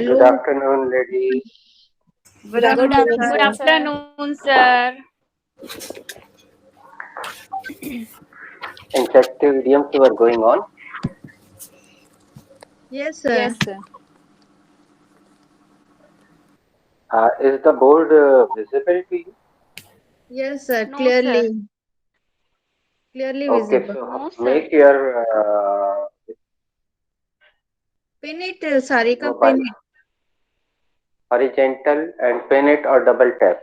Good Hello. afternoon, ladies. Good afternoon, Good sir. afternoon, sir. Interactive idioms were going on. Yes, Yes, sir. sir. Is the board visible to you? Yes, sir. No, sir. Clearly Okay, visible. No, so sir. make your Pin it, Sarika, pin mobile it. horizontal and pin it or double tap.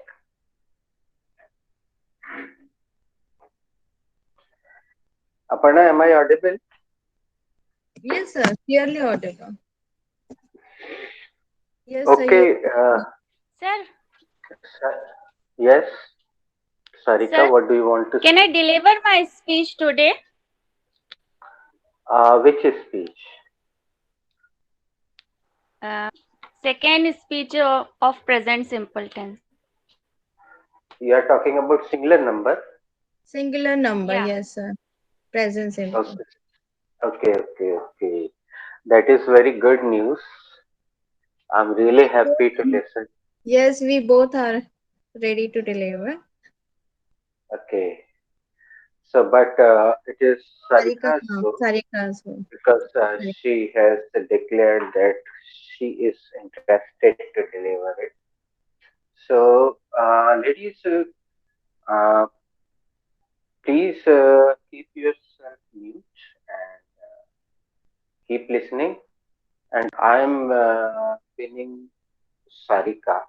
Aparna, am I audible? Yes, sir. Clearly audible. Yes, sir. You. Okay. Sir, Sa- yes, Sarika, sir, what do you want to can I say? deliver my speech today? Which speech? Uh, Second speech of present simple tense. You are talking about singular number. Singular number. Yeah. Yes, sir. Present simple. Okay, okay. That is very good news. I'm really happy to listen. Yes, we both are ready to deliver. Okay. So, but it is Sarika, Sarika's show Sarika's home. because she has declared that she is interested to deliver it. So, ladies, uh, please keep yourself mute and keep listening. And I'm pinning Sarika.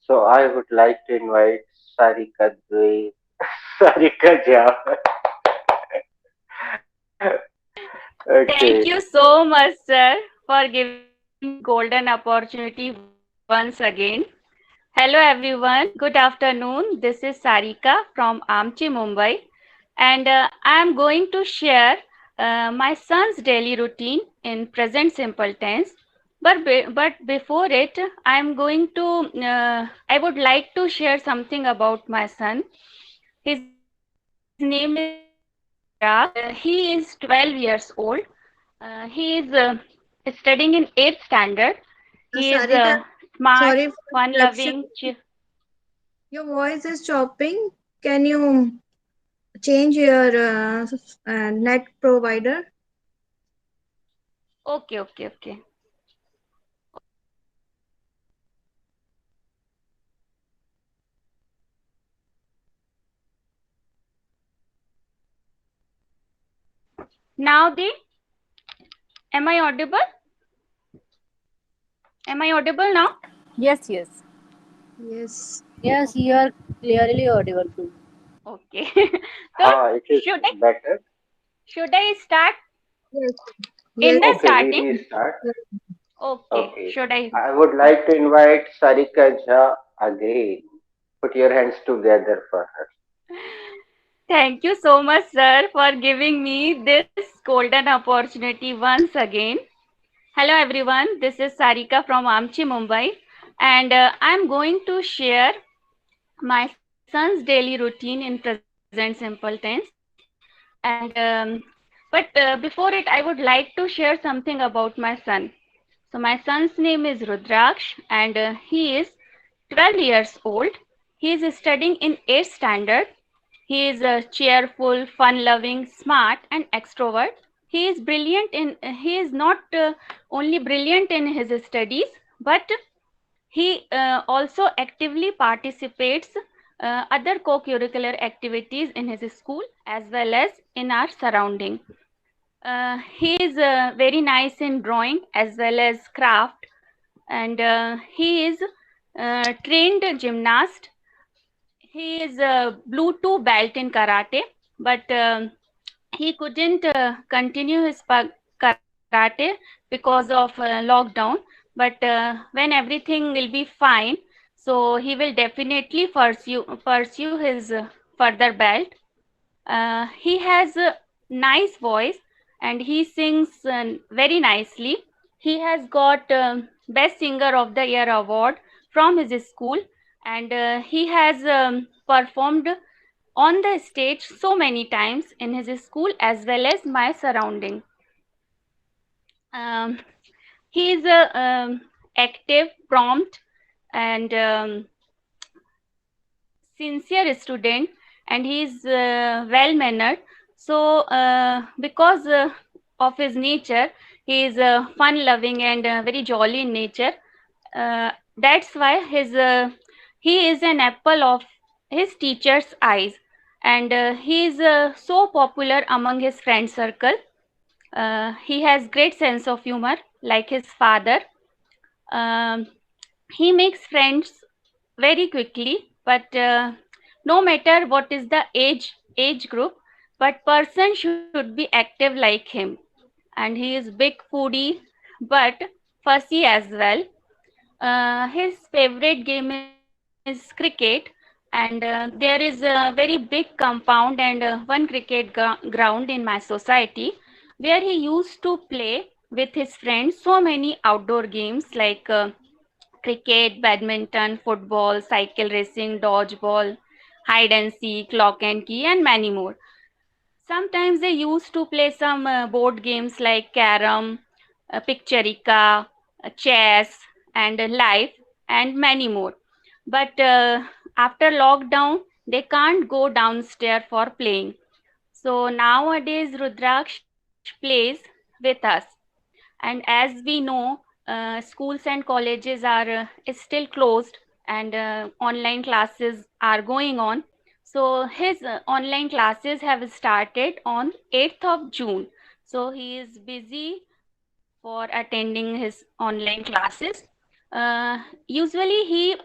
So, I would like to invite Sarika Dwe, Sarika Jha. Thank Okay. you so much, sir, for giving me this golden opportunity once again. Hello, everyone. Good afternoon. This is Sarika from Amchi, Mumbai, and I am going to share my son's daily routine in present simple tense. But before it, I would like to share something about my son. His name is Rudraksh, and he is 12 years old. He is studying in 8th standard. He is Sarika, smart, sorry for fun interruption. loving. Your voice is chopping. Can you change your net provider? Okay, okay, okay. Now the am I audible? Am I audible now? Yes, yes. Yes. Yes, you Okay, are clearly audible too. okay. So It is should I better. should I start Yes. in Yes. the Okay, we starting? restart. Okay, Okay. should I? I would like to invite Sarika Jha again. Put your hands together for her. Thank you so much, sir, for giving me this golden opportunity once again. Hello, everyone. This is Sarika from Amchi, Mumbai, and I'm going to share my son's daily routine in present simple tense. And but before it, I would like to share something about my son. So my son's name is Rudraksh, and he is 12 years old. He is studying in 8th standard. He is cheerful, fun-loving, smart, and extrovert. He is not only brilliant in his studies, but he also actively participates other co-curricular activities in his school as well as in our surrounding. He is very nice in drawing as well as craft, and he is trained gymnast. He is a blue two belt in karate, but he couldn't continue his karate because of lockdown. But when everything will be fine, so he will definitely pursue his further belt. He has a nice voice and he sings very nicely. He has got Best Singer of the Year award from his school, and he has performed on the stage so many times in his school as well as my surrounding. Um, he is a active, prompt, and sincere student, and he is well mannered. So because of his nature, he is fun loving and very jolly in nature. That's why he is an apple of his teacher's eyes, and he is so popular among his friend circle. He has great sense of humor like his father. um, he makes friends very quickly, but no matter what is the age group, but person should be active like him. And he is big foodie but fussy as well. His favorite game is cricket, and there is a very big compound and one cricket ground in my society, where he used to play with his friends so many outdoor games like cricket, badminton, football, cycle racing, dodgeball, hide and seek, lock and key, and many more. Sometimes they used to play some board games like carom, pictorica, chess, and life, and many more. But after lockdown, they can't go downstairs for playing. So nowadays, Rudraksh plays with us. And as we know, schools and colleges are still closed, and online classes are going on. So his online classes have started on 8th of June. So he is busy for attending his online classes. Usually he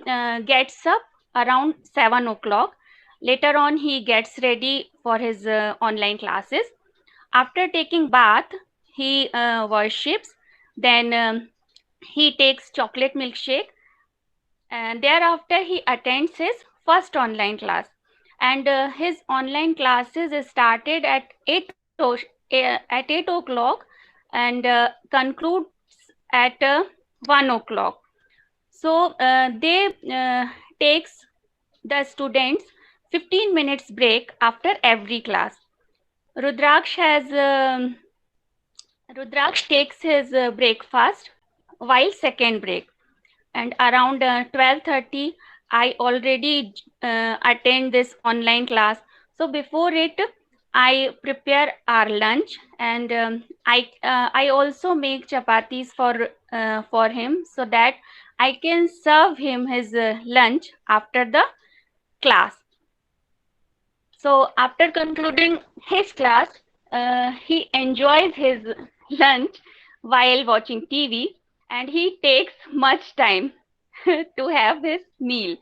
gets up around 7 o'clock. Later on, he gets ready for his online classes. After taking bath, he worships. Then he takes chocolate milkshake, and thereafter he attends his first online class. And his online classes is started at 8 o'clock and concludes at 1 o'clock. So they takes the students 15 minutes break after every class. Rudraksh has Rudraksh takes his breakfast while second break, and around 12:30 I already attend this online class. So before it, I prepare our lunch, and I also make chapatis for him, so that I can serve him his lunch after the class. So after concluding his class, he enjoys his lunch while watching TV, and he takes much time to have his meal.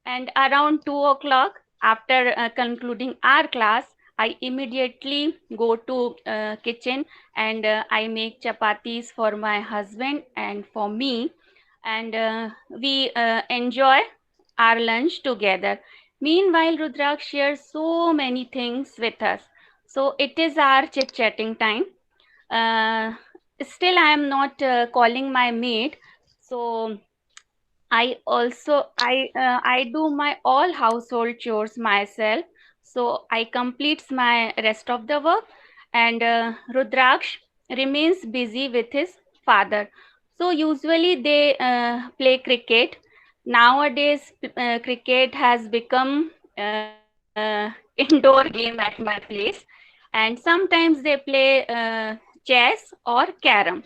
And around 2 o'clock, after concluding our class, I immediately go to kitchen, and I make chapatis for my husband and for me, and we enjoy our lunch together. Meanwhile, Rudraksh shares so many things with us. So it is our chit-chatting time. Uh, Still, I am not calling my maid. So I do my all household chores myself. So I completes my rest of the work, and Rudraksh remains busy with his father. So usually they play cricket. Nowadays, cricket has become indoor game at my place, and sometimes they play chess or carom.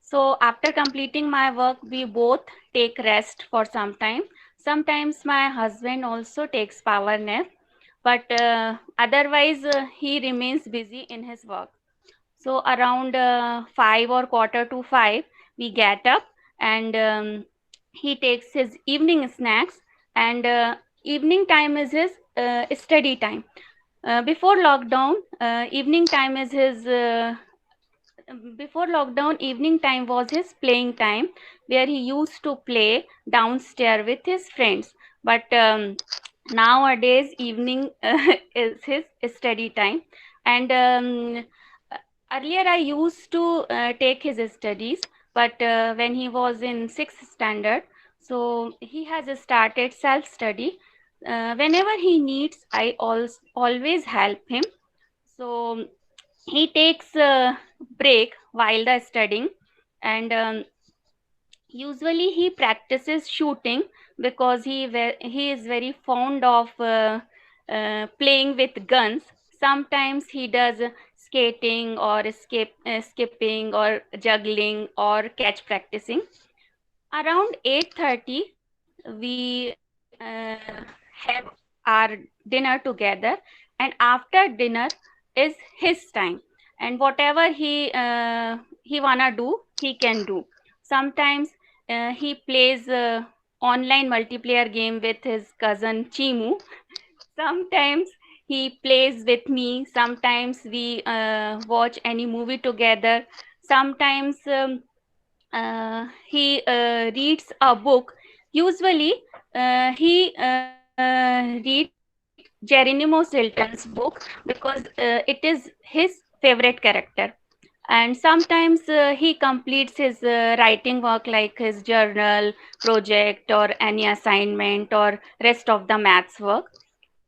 So after completing my work, we both take rest for some time. Sometimes my husband also takes power nap, but otherwise he remains busy in his work. So around 5 or quarter to 5, we get up, and he takes his evening snacks, and evening time is his study time. Before lockdown, evening time is his before lockdown, evening time was his playing time, where he used to play downstairs with his friends. But nowadays, evening is his study time. And earlier, I used to take his studies, but when he was in sixth standard, so he has started self study. Whenever he needs, I always help him. So he takes a break while the studying, and Usually he practices shooting because he is very fond of playing with guns. Sometimes he does skating or skipping or juggling or catch practicing. Around 8:30 we have our dinner together, and after dinner is his time, and whatever he wanna do, he can do. Sometimes he plays online multiplayer game with his cousin Chimu. Sometimes he plays with me. Sometimes we watch any movie together. Sometimes he reads a book. Usually, he reads Geronimo Stilton's book because it is his favorite character. And sometimes he completes his writing work, like his journal project or any assignment or rest of the maths work.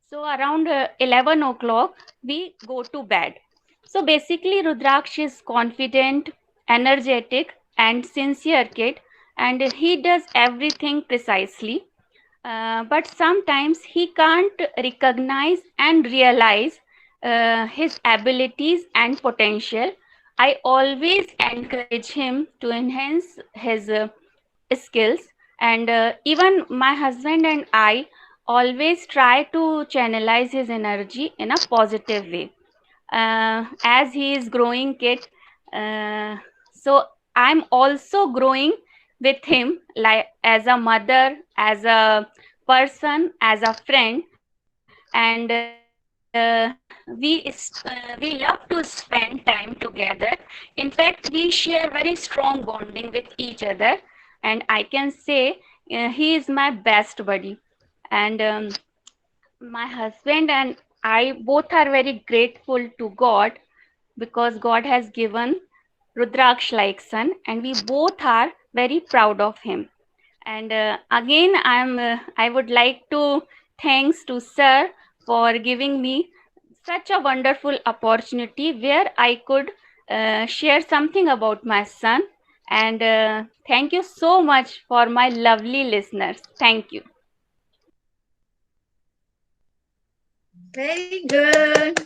So around 11 o'clock, we go to bed. So basically, Rudraksh is confident, energetic, and sincere kid, and he does everything precisely. But sometimes he can't recognize and realize his abilities and potential. I always encourage him to enhance his skills, and even my husband and I always try to channelize his energy in a positive way. As he is growing kid, so I'm also growing with him, like as a mother, as a person, as a friend. And we love to spend time together. In fact, we share very strong bonding with each other, and I can say he is my best buddy. And my husband and I both are very grateful to God because God has given Rudraksh like son, and we both are very proud of him. And again, I would like to thanks to sir for giving me such a wonderful opportunity where I could share something about my son. And thank you so much for my lovely listeners. Thank you. Very good.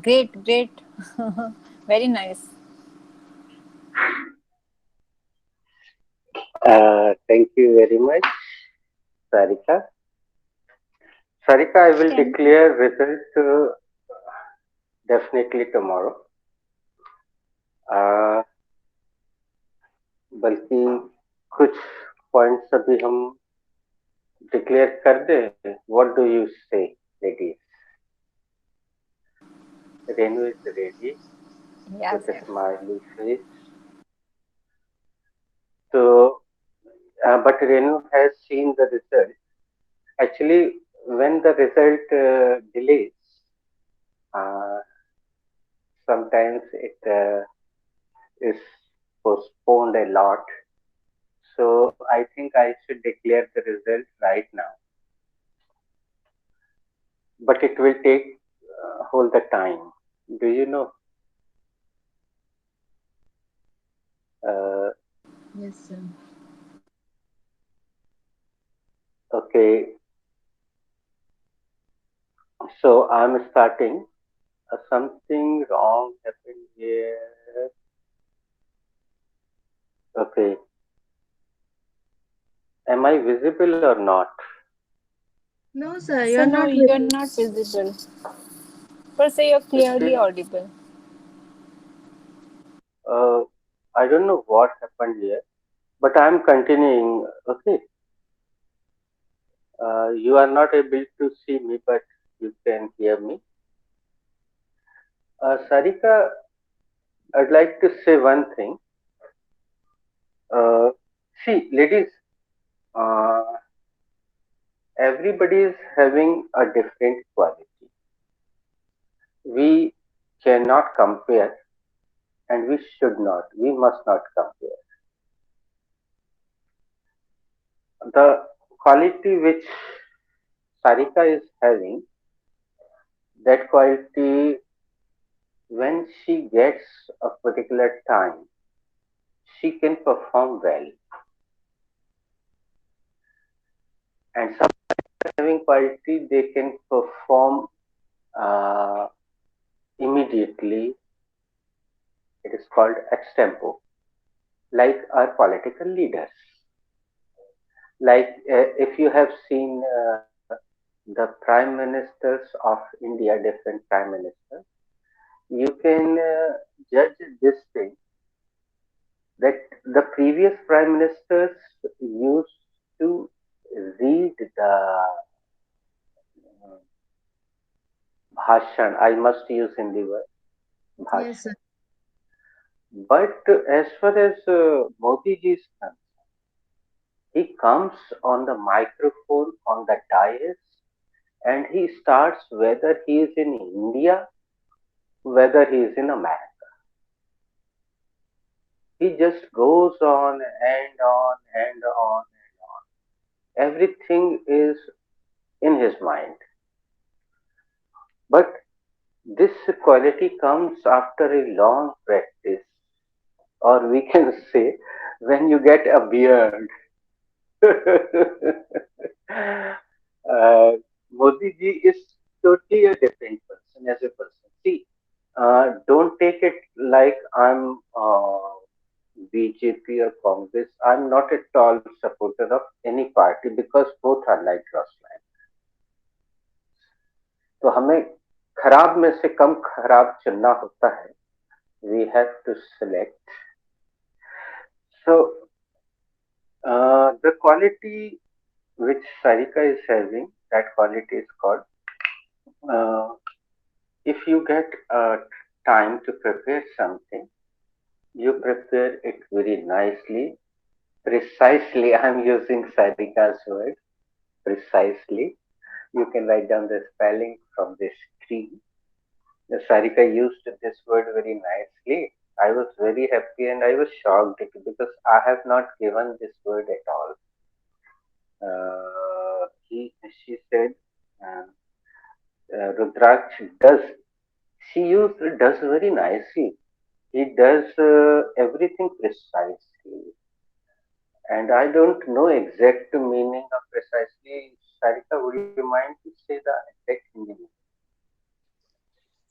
Great, great. Very nice. Thank you very much, Sarika. Sarika, I will Thank you. declare result definitely tomorrow. Uh, बल्कि कुछ points अभी हम declare कर दें. What do you से, ladies? Renu is ready Yes, with a yes. smiley face. So, but Renu has seen the result. Actually, when the result delays, uh, sometimes it is postponed a lot. So I think I should declare the result right now. But it will take all the time. Do you know? Uh, Yes, sir. okay, so I'm starting. Something wrong happened here. Okay, am I visible or not? No, sir, So you're no, not you're visible. not visible. Per se, you're clearly Still, audible. uh, I don't know what happened here, but I'm continuing. Okay, you are not able to see me, but you can hear me. Sarika, I'd like to say one thing. See, ladies, uh, everybody is having a different quality. We cannot compare, and we should not. We must not compare. The quality which Sarika is having, that quality, when she gets a particular time, she can perform well. And some having quality, they can perform immediately. It is called extempo, like our political leaders. Like if you have seen the prime ministers of India, different prime ministers, you can judge this thing that the previous prime ministers used to read the bhashan. I must use Hindi word, Yes, bhashan. sir. But as far as Modi ji is concerned, he comes on the microphone on the dais and he starts whether he is in India, whether he is in America. He just goes on and on and on and on. Everything is in his mind. But this quality comes after a long practice, or we can say when you get a beard. Modi ji is totally a different person as a person. See, don't take it like I'm BJP or Congress. I'm not at all supporter of any party because both are like cross line. तो हमें खराब में से कम खराब चुनना होता है. We have to select. So the quality which Sarika is having, that quality is called. Uh, if you get time to prepare something, you prepare it very nicely, precisely. I'm using Sarika's word, precisely. You can write down the spelling from the screen. The Sarika used this word very nicely. I was very happy and I was shocked because I have not given this word at all. She said, Rudraksh does. She used does very nicely. He does everything precisely. And I don't know exact meaning of precisely. Sarika, would you mind to say the exact meaning?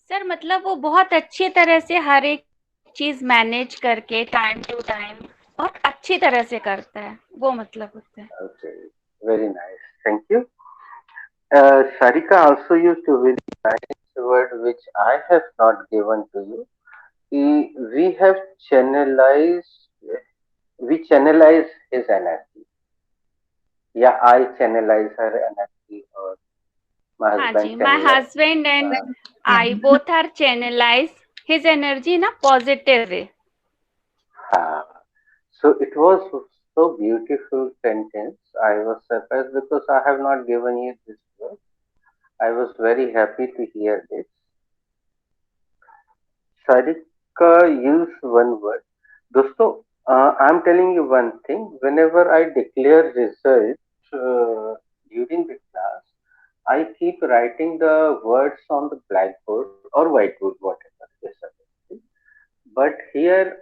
Sir मतलब वो बहुत अच्छी तरह से हर एक चीज manage करके time to time बहुत अच्छी तरह से करता है, वो मतलब होता है. Okay, very nice. Thank you. Sarika also used a very nice word which I have not given to you. We have channelized, we channelize his energy. Yeah, I channelize her energy, or my हाँ husband ji, my channelize. husband and I both are channelize his energy in a positive way. So it was so beautiful sentence. I was surprised because I have not given you this word. I was very happy to hear this. Sarika used one word. दोस्तों, I'm telling you one thing. Whenever I declare results during the class, I keep writing the words on the blackboard or whiteboard, whatever is available. But here,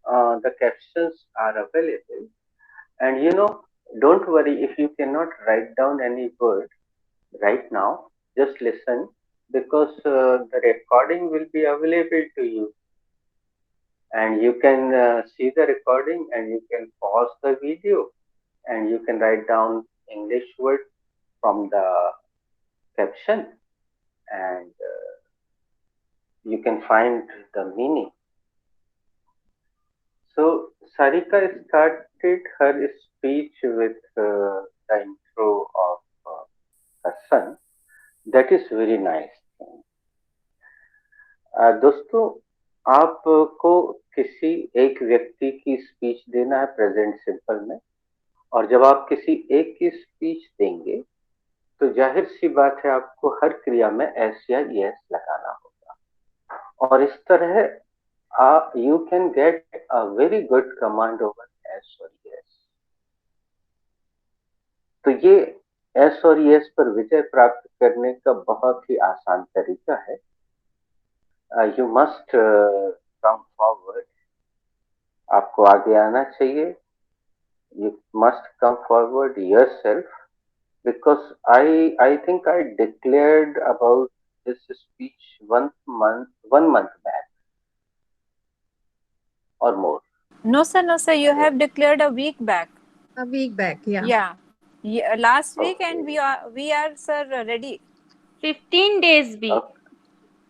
the captions are available. And don't worry if you cannot write down any word right now. Just listen because the recording will be available to you. And you can see the recording and you can pause the video and you can write down English word from the caption and you can find the meaning. So Sarika started her speech with the intro of her son. That is very nice. दोस्तों, आपको किसी एक व्यक्ति की speech देना है present simple में, और जब आप किसी एक की स्पीच देंगे तो जाहिर सी बात है आपको हर क्रिया में एस या यस लगाना होगा, और इस तरह you can get a very good command over S और yes. तो ये S और yes पर विजय प्राप्त करने का बहुत ही आसान तरीका है. You must come forward. आपको आगे आना चाहिए. You must come forward yourself, because I think I declared about this speech 1 month back or more. No, sir, no, sir. You have declared a week back. A week back, yeah. Yeah. Yeah, last week, Okay. and we are, sir, ready. 15 days be. Okay.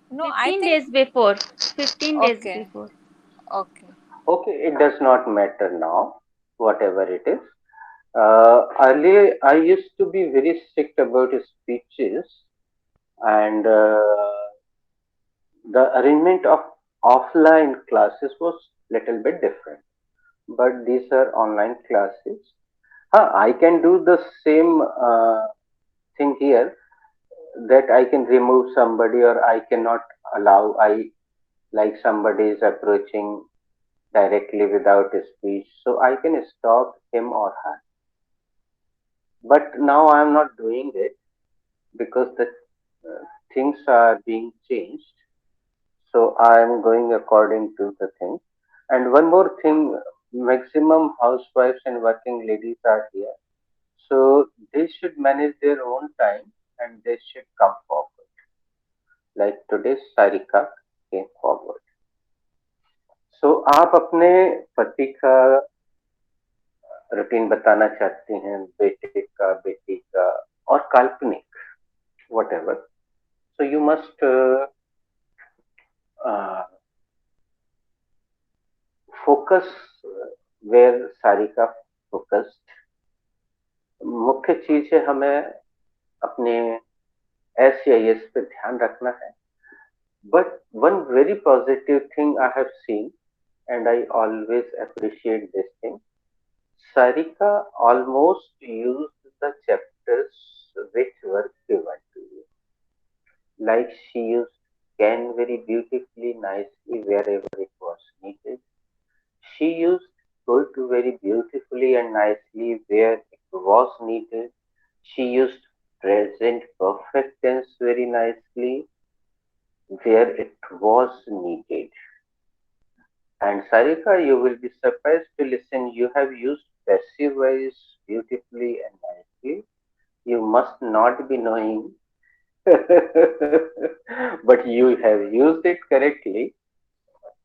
No, I 15 think. days before. 15 days Okay. before. Okay. Okay, it does not matter now, whatever it is. Earlier, I used to be very strict about speeches, and the arrangement of offline classes was little bit different. But these are online classes. I can do the same thing here, that I can remove somebody or I cannot allow. Like somebody is approaching directly without a speech, so I can stop him or her. But now I am not doing it, because the things are being changed. So I am going according to the thing. And one more thing, maximum housewives and working ladies are here. So they should manage their own time and they should come forward. Like today, Sarika came forward. So आप अपने पति का routine बताना चाहती हैं, बेटे का, बेटी का, और काल्पनिक, whatever. So you must uh, focus where Sarika focused. मुख्य चीज है हमें अपने SCIS पे ध्यान रखना है. But one very positive thing I have seen, and I always appreciate this thing, Sarika almost used the chapters which were given to you. Like she used can very beautifully, nicely wherever it was needed. She used could very beautifully and nicely where it was needed. She used present perfect tense very nicely where it was needed. And Sarika, you will be surprised to listen. You have used passive voice beautifully and nicely. You must not be knowing, but you have used it correctly.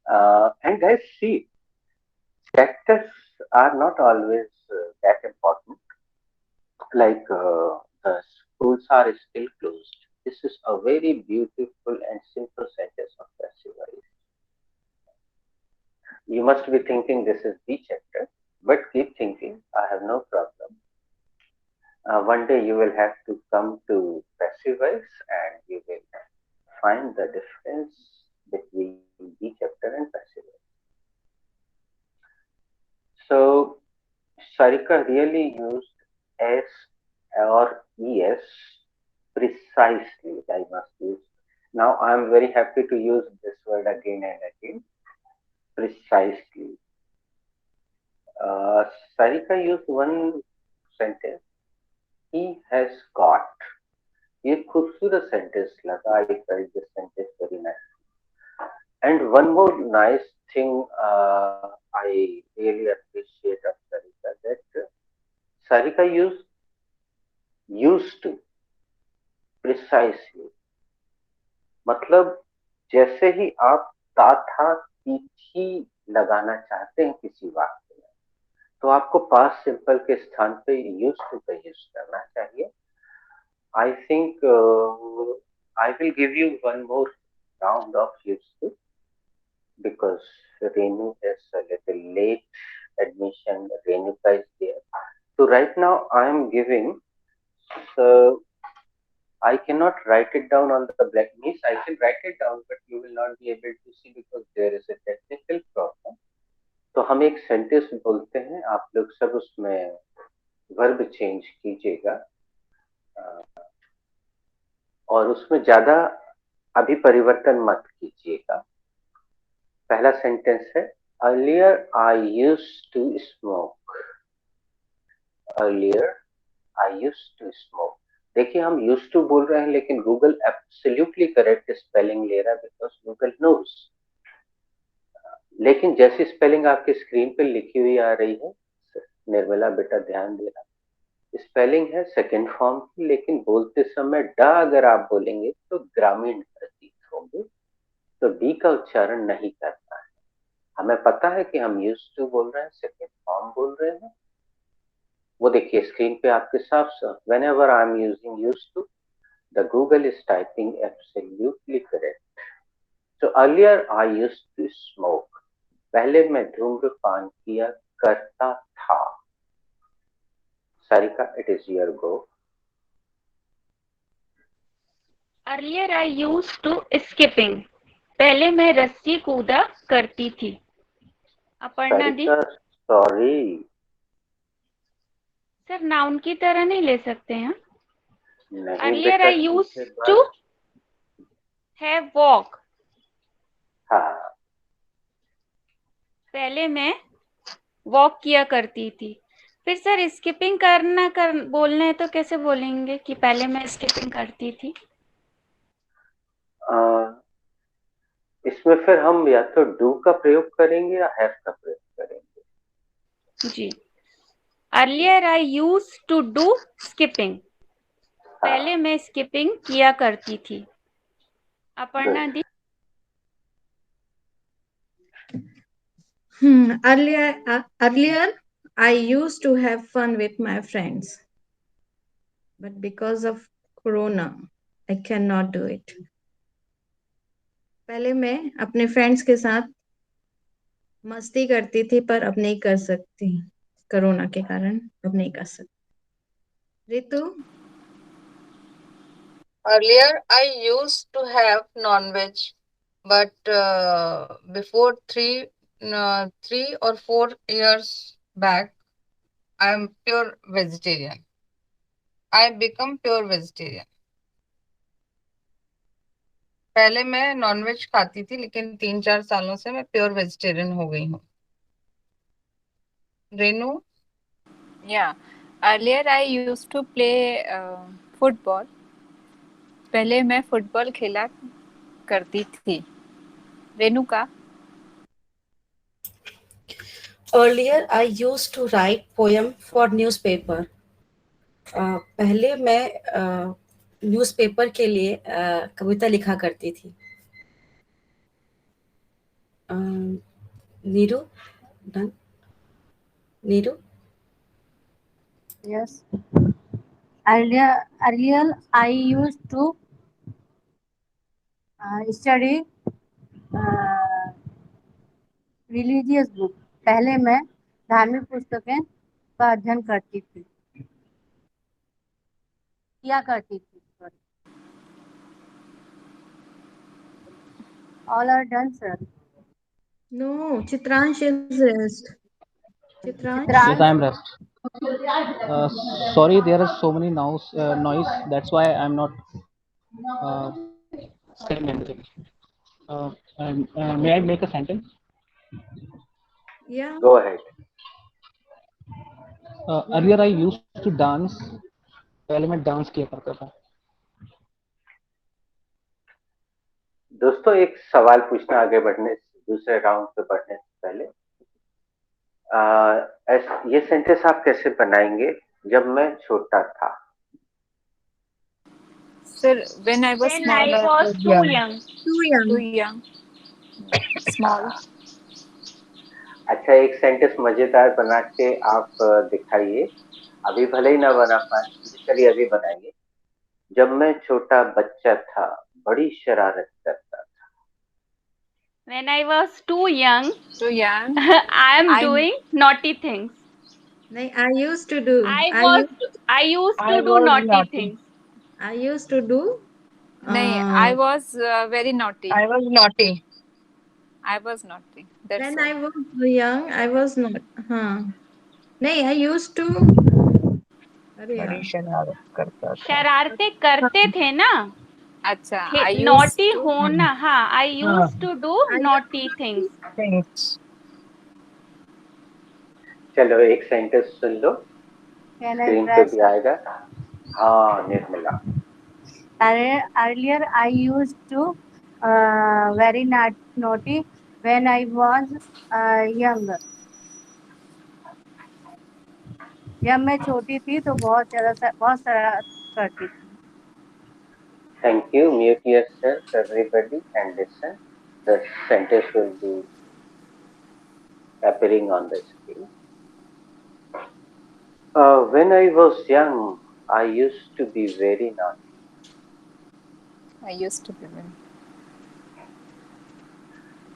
And guys, see, chapters are not always that important. Like the schools are still closed. This is a very beautiful and simple sentence of passive voice. You must be thinking this is the chapter, but keep thinking. I have no problem. One day you will have to come to passive voice and you will find the difference between the chapter and passive voice. So Sarika really used S or ES precisely. I must use. Now I am very happy to use this word again and again. Precisely. Uh, Sarika used one sentence. He has got. ये खूबसूरत sentence लगा. I felt this sentence very nice. And one more nice thing I really appreciate of Sarika, that Sarika used to precisely. मतलब जैसे ही आप ता था तिथि लगाना चाहते हैं किसी वाक्य में, तो आपको पास्ट सिंपल के स्थान पे यूज टू का यूज करना चाहिए. I think I will give you one more round of use to, because Renu is a little late admission. Renuka is there. So right now I am giving. So I cannot write it down on the black means. I can write it down, but you will not be able to see because there is a technical problem. तो हम एक sentence बोलते हैं, आप लोग सब उसमें verb change कीजिएगा और उसमें ज्यादा अभी परिवर्तन मत कीजिएगा. पहला सेंटेंस है, earlier I used to smoke. Earlier I used to smoke. देखिए हम used to बोल रहे हैं लेकिन गूगल एब्सोल्युटली करेक्ट स्पेलिंग ले रहा है, बिकॉज गूगल नोज. लेकिन जैसी स्पेलिंग आपकी स्क्रीन पे लिखी हुई आ रही है, निर्मला बेटा ध्यान देना, स्पेलिंग है सेकंड फॉर्म की, लेकिन बोलते समय ड अगर आप बोलेंगे तो ग्रामीण प्रतीत होंगे, तो डी का उच्चारण नहीं करना है। हमें पता है कि हम यूज्ड टू बोल रहे हैं, सेकंड फॉर्म बोल रहे हैं। वो देखिए स्क्रीन पे आपके साफ साफ, whenever I am using used to, the Google is typing absolutely correct. So earlier I used to smoke. पहले मैं धूम्रपान किया करता था। Sarika, it is your go. Earlier I used to skipping. पहले मैं रस्सी कूदा करती थी। अपर्णा दी। सारिका, सॉरी। सर नाउन की तरह नहीं ले सकते हैं। नहीं Earlier बेटा, I used to have walk. हाँ, पहले मैं वॉक किया करती थी। फिर सर स्किपिंग बोलना है तो कैसे बोलेंगे कि पहले मैं स्किपिंग करती थी? इसमें फिर हम या तो डू का प्रयोग करेंगे या हैव का प्रयोग करेंगे। जी, earlier I use to do skipping. पहले मैं स्किपिंग किया करती थी। अपर्णा दी। Earlier, I used to have fun with my friends, but because of Corona, I cannot do it. पहले मैं अपने फ्रेंड्स के साथ मस्ती करती थी, पर अब नहीं कर सकती, कोरोना के कारण अब नहीं कर सकती। Ritu. Earlier, I used to have non-veg, but before 3 or 4 years back, I am pure vegetarian. I become pure vegetarian. पहले मैं नॉनवेज खाती थी, लेकिन 3-4 सालों से मैं प्योर वेजिटेरियन हो गई हूँ। Renu. Yeah. Earlier I used to play football. पहले मैं फुटबॉल खेला करती थी। Renuka. Earlier, I used to write poem for newspaper. पहले मैं न्यूज़पेपर के लिए कविता लिखा करती थी। Neeru, done. Neeru. Yes. Earlier I used to study religious book. पहले मैं धार्मिक पुस्तकें का अध्ययन करती थी, किया करती थी। All are done, sir. No, Chitransh is rest. Chitransh. Yes, I am rest. Sorry, there is so many noise. That's why I'm not saying anything. May I make a sentence? Yeah. Go ahead. Earlier I used to dance. पहले मैं dance किया करता था। दोस्तों, एक सवाल पूछना आगे बढ़ने, दूसरे राउंड पे बढ़ने से पहले। ये सेंटेंस आप कैसे बनाएंगे? जब मैं छोटा था। Sir, when I was When small, I was too young. Too young. Small. अच्छा, एक सेंटेंस मजेदार बना के आप दिखाइए। अभी भले ही ना बना पाए, चलिए अभी बनाएंगे। जब मैं छोटा बच्चा था, बड़ी शरारत करता था। When I was too young, I am doing naughty things. नहीं, I used to do. I used to do naughty things. I used to do. नहीं, I was very naughty. I was naughty. I was naughty. That's When all. I was young, I was not. हाँ, नहीं, I used to. अरे बड़ी यार, शरारत करता था। शरारतें करते थे ना। अच्छा, I used नॉटी to. होना। हाँ, I used to do naughty things. Thanks. चलो एक sentence soon low, Can I screen पे try, भी sir? आएगा। हाँ Nirmala. Earlier I used to very naughty when I was young. जब मैं छोटी थी तो बहुत शरारत करती थी. Thank you. Mute yourself, everybody, and listen. The sentence will be appearing on the screen. When I was young, I used to be very naughty. I used to be very.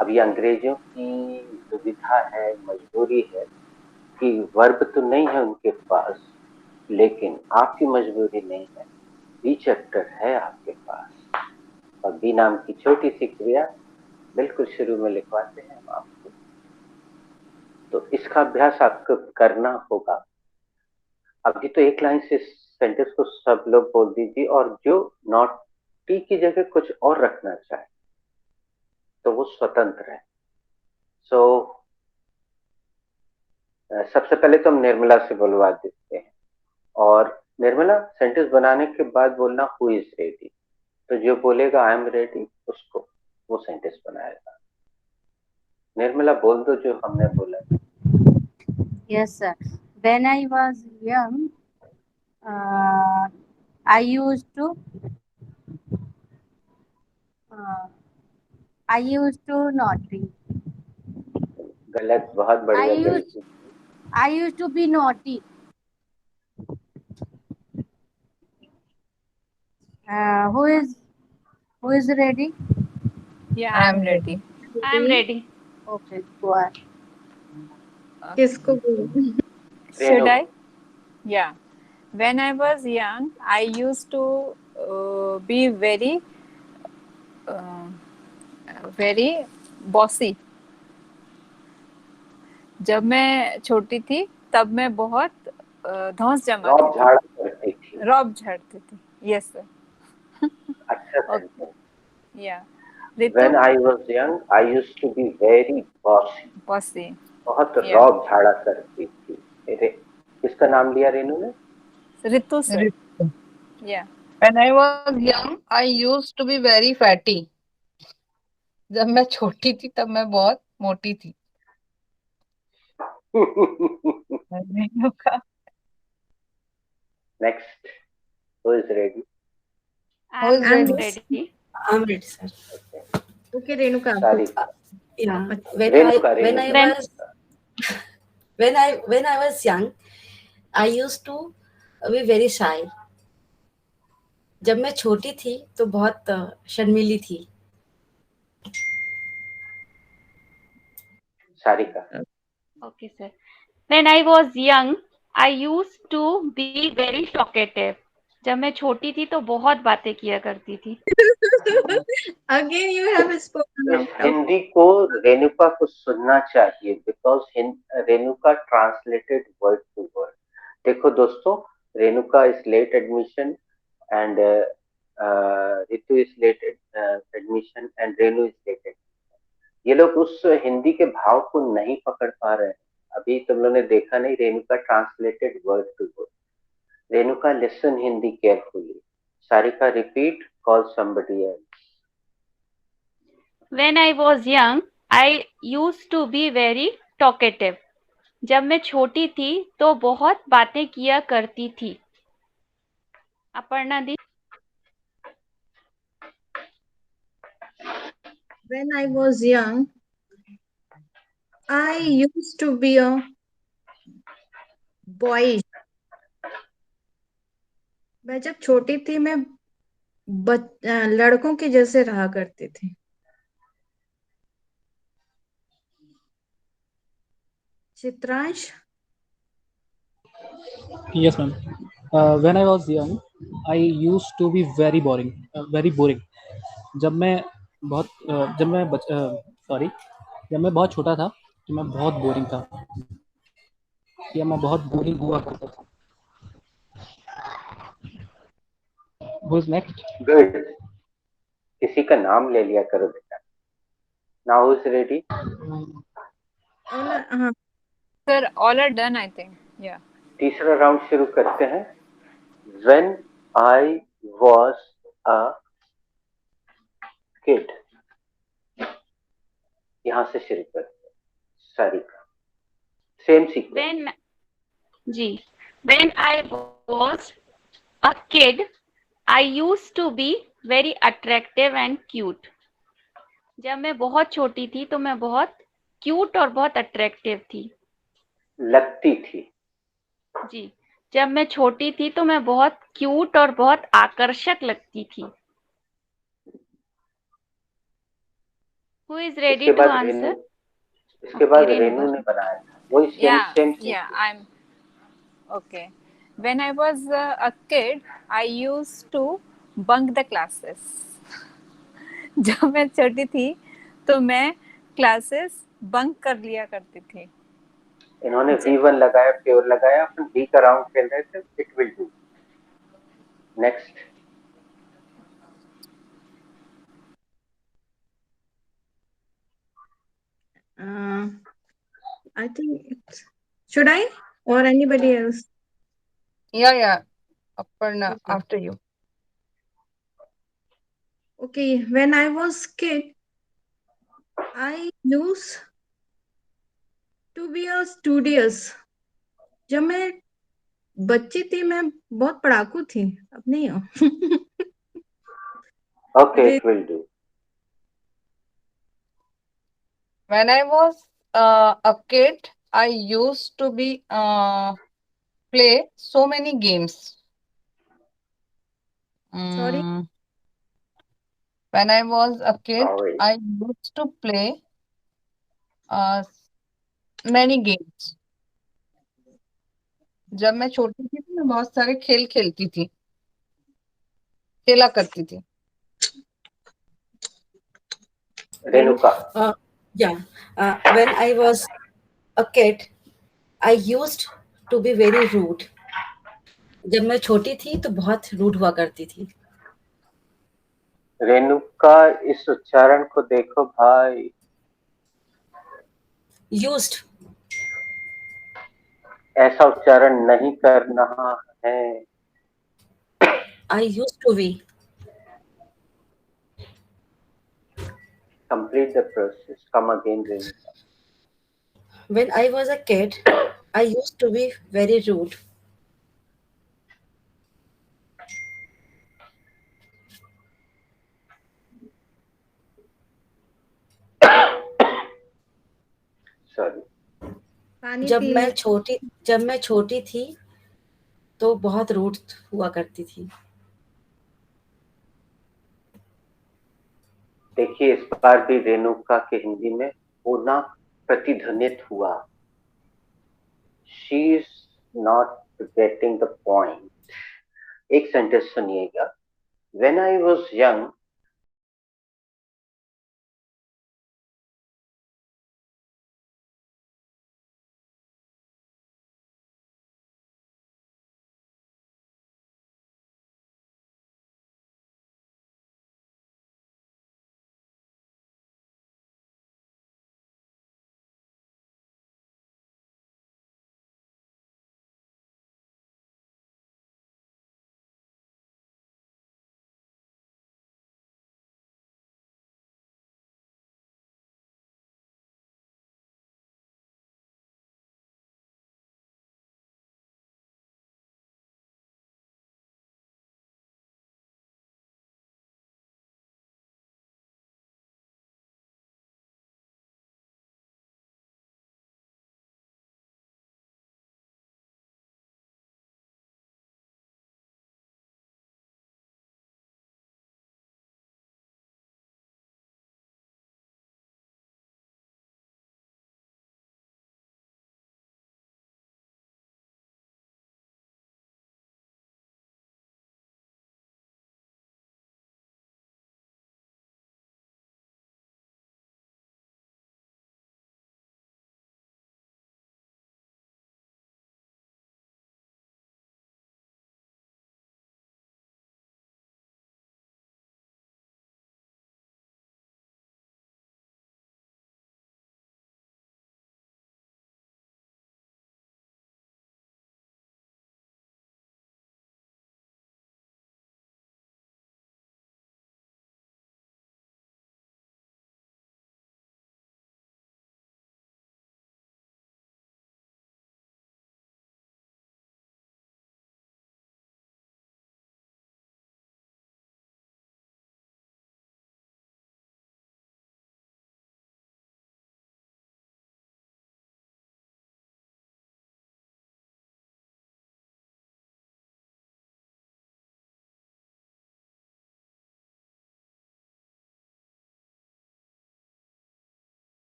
अभी अंग्रेजों की दुविधा है, मजबूरी है कि वर्ब तो नहीं है उनके पास, लेकिन आपकी मजबूरी नहीं है, बी चैप्टर है आपके पास, और बी नाम की छोटी सी क्रिया बिल्कुल शुरू में लिखवाते हैं हम आपको. तो इसका अभ्यास आपको करना होगा. अभी तो एक लाइन से सेंटेंस को सब लोग बोल दीजिए, और जो नॉटी की जगह कुछ और रखना चाहे तो वो स्वतंत्र है. सो सबसे पहले तो हम निर्मला से बुलवा देते हैं, और निर्मला सेंटेंस बनाने के बाद बोलना हु इज रेडी. तो जो बोलेगा आई एम रेडी, उसको वो सेंटेंस बनाएगा. निर्मला बोल दो जो हमने बोला. Yes, sir. When I was young, I used to naughty. गलत, बहुत बढ़िया गलती. I used to be naughty. Who is ready? Yeah, I am ready. I am ready. Okay, go on. किसको बोलूं? Should I? Yeah. When I was young, I used to be very bossy. जब मैं छोटी थी तब मैं बहुत धौंस जमाती थी, रौब झाड़ती थी. Yes, sir. अच्छा Okay. Sentence. Yeah. When I was young, I used to be very bossy. Bossy. बहुत Yeah. रौब झाड़ा करती थी. किसका नाम लिया रेनू ने? Ritu, sir. Ritu. Yeah. When I was young, I used to be very fatty. जब मैं छोटी थी तब मैं बहुत मोटी थी. Next, who is ready? I am I'm ready. I'm ready, sir. Okay, Renuka. Sarika. Yeah. Renuka, When I Then- was when I was young, I used to be very shy. जब मैं छोटी थी तो बहुत शर्मीली थी. Sarika. Okay, sir. When I was young, I used to be very talkative. जब मैं छोटी थी तो बहुत बातें किया करती थी. Again, you have spoken इस out of हिंदी को रेणुका को सुनना चाहिए, because Renuka translated word to word. देखो दोस्तों, Renuka is late admission and Ritu is late admission and Renu is late admission. ये लोग उस हिंदी के भाव को नहीं पकड़ पा रहे हैं. अभी तुम लोगों ने देखा नहीं, Renuka translated word to word. Renuka listen Hindi carefully. Sarika repeat, call somebody else. When I was young, I used to be very talkative. जब मैं छोटी थी तो बहुत बातें किया करती थी. अपर्णा दी. when I was young, I used to be a boyish. मैं जब छोटी थी मैं लड़कों के जैसे रहा करती थी. Chitransh. Yes, ma'am. When I was young, I used to be very boring. Very boring. जब मैं बहुत छोटा था तो मैं बहुत बोरिंग था, या मैं बहुत बोरिंग हुआ करता था. Who's next? गुड. किसी का नाम ले लिया करो बेटा. Now is ready. हाँ. Sir, all are done, I think. Yeah. तीसरा राउंड शुरू करते हैं. When I was a kid. यहाँ से शुरू करते हैं Sarika, same sequence. When I was a kid, I used to be very attractive and cute. जब मैं बहुत छोटी थी तो मैं बहुत क्यूट और बहुत अट्रैक्टिव थी। लगती थी। जी, जब मैं छोटी थी तो मैं बहुत क्यूट और बहुत आकर्षक लगती थी। Who is ready to answer? इसके बाद रेनू ने बनाया था वही same Yeah, I'm okay. When I was a kid, I used to bunk the classes. जब मैं छोटी थी तो मैं क्लासेस बंक कर लिया करती थी। इन्होंने V1 लगाया, प्योर लगाया, अपन B का राउंड खेल रहे थे। It will do. Next. I think should I or anybody else? Yeah. Aparna, after you. Okay, when I was kid, I used to be a studious. जब मैं बच्ची थी मैं बहुत पढ़ाकू थी, अब नहीं हूँ। Okay, it will do. When I was a kid, I used to be play so many games. Sorry. When I was a kid, Sorry. I used to play many games. जब मैं छोटी थी तो मैं बहुत सारे खेल खेलती थी, खेला करती थी। Renuka. When I was a kid, I used to be very rude. जब मैं छोटी थी तो बहुत रूड हुआ करती थी। रेणुका, इस उच्चारण को देखो भाई। Used. ऐसा उच्चारण नहीं करना है। I used to be. Complete the process. Come again, Renuka. When I was a kid, I used to be very rude. Sorry. जब मैं छोटी थी तो बहुत रूड हुआ करती थी। देखिए, इस बार भी रेणुका के हिंदी में होना प्रतिध्वनित हुआ। She is not getting the point. एक सेंटेंस सुनिएगा। When I was young,